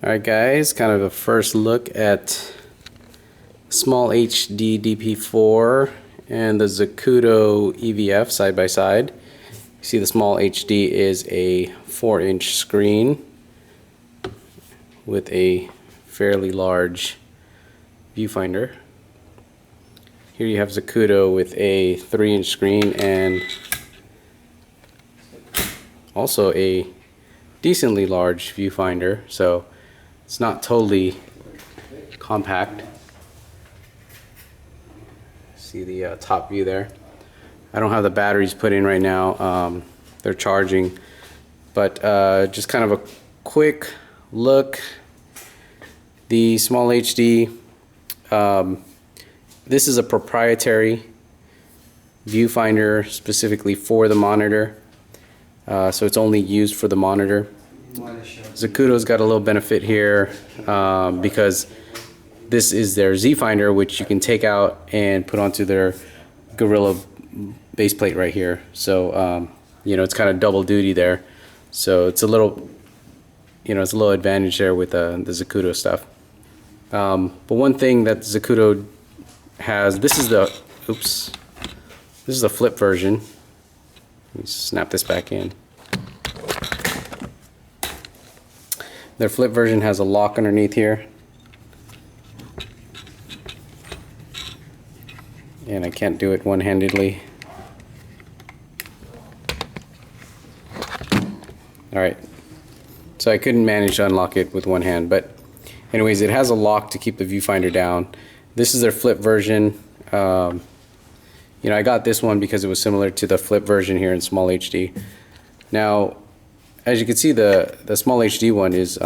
Alright guys, kind of a first look at SmallHD DP4 and the Zacuto EVF side by side. You see the SmallHD is a 4-inch screen with a fairly large viewfinder. Here you have Zacuto with a 3-inch screen and also a decently large viewfinder, so it's not totally compact. See the top view there. I don't have the batteries put in right now. They're charging, but just kind of a quick look. The SmallHD, this is a proprietary viewfinder specifically for the monitor, so it's only used for the monitor. Zacuto's got a little benefit here because this is their Z-finder, which you can take out and put onto their Gorilla base plate right here. So you know, it's kind of double duty there. So it's a little, you know, it's a little advantage there with the Zacuto stuff. But one thing that Zacuto has, this is the flip version. Let me snap this back in. Their flip version has a lock underneath here, and I can't do it one-handedly. Alright, so I couldn't manage to unlock it with one hand, but anyways, it has a lock to keep the viewfinder down. This is their flip version. You know, I got this one because it was similar to the flip version here in SmallHD. Now, as you can see, the SmallHD one is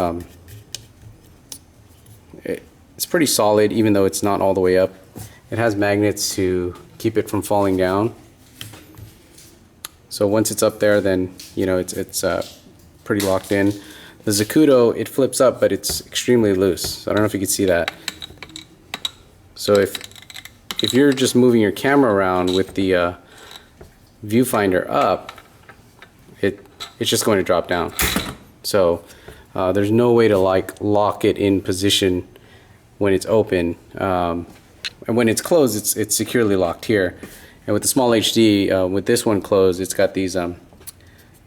it's pretty solid, even though it's not all the way up. It has magnets to keep it from falling down. So once it's up there, then you know it's pretty locked in. The Zacuto, it flips up, but it's extremely loose. So I don't know if you can see that. So if you're just moving your camera around with the viewfinder up, it's just going to drop down. So there's no way to like lock it in position when it's open, and when it's closed, it's securely locked here. And with the SmallHD, with this one closed, it's got these you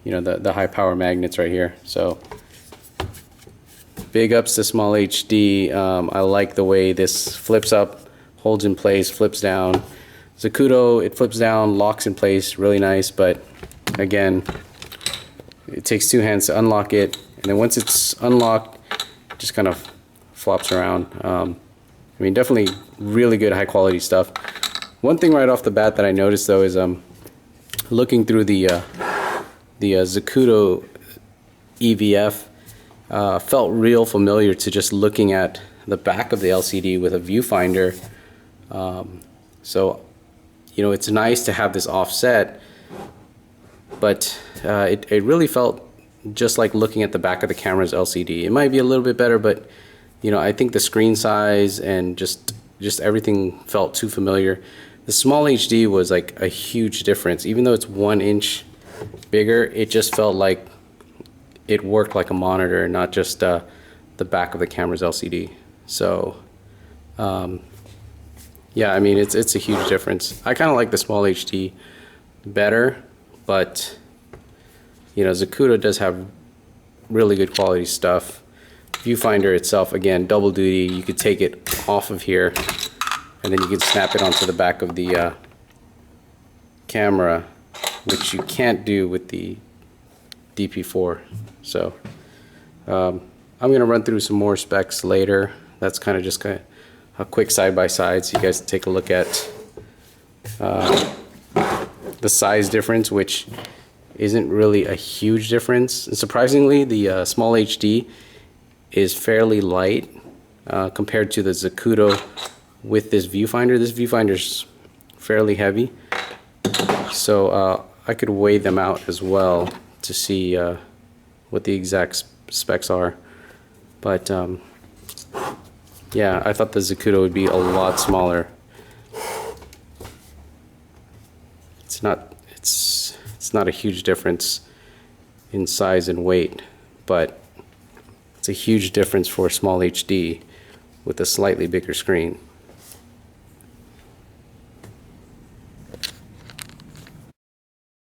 know, the high power magnets right here. So big ups to SmallHD. I like the way this flips up, holds in place, flips down. Zacuto, it flips down, locks in place, really nice, but again, it takes two hands to unlock it, and then once it's unlocked, it just kind of flops around. I mean, definitely really good high quality stuff. One thing right off the bat that I noticed though is looking through the Zacuto EVF, felt real familiar to just looking at the back of the LCD with a viewfinder. So you know, it's nice to have this offset, but it really felt just like looking at the back of the camera's LCD. It might be a little bit better, but you know, I think the screen size and just everything felt too familiar. The SmallHD was like a huge difference. Even though it's 1 inch bigger, it just felt like it worked like a monitor, not just the back of the camera's LCD. So yeah, I mean, it's a huge difference. I kind of like the SmallHD better, but you know, Zacuto does have really good quality stuff. Viewfinder itself, again, double duty. You could take it off of here, and then you can snap it onto the back of the camera, which you can't do with the DP4. So I'm going to run through some more specs later. That's kind of just a quick side-by-side so you guys can take a look at the size difference, which isn't really a huge difference. And surprisingly, the SmallHD is fairly light compared to the Zacuto with this viewfinder. This viewfinder is fairly heavy, so I could weigh them out as well to see what the exact specs are. But yeah, I thought the Zacuto would be a lot smaller. It's not a huge difference in size and weight, but It's a huge difference for small HD with a slightly bigger screen.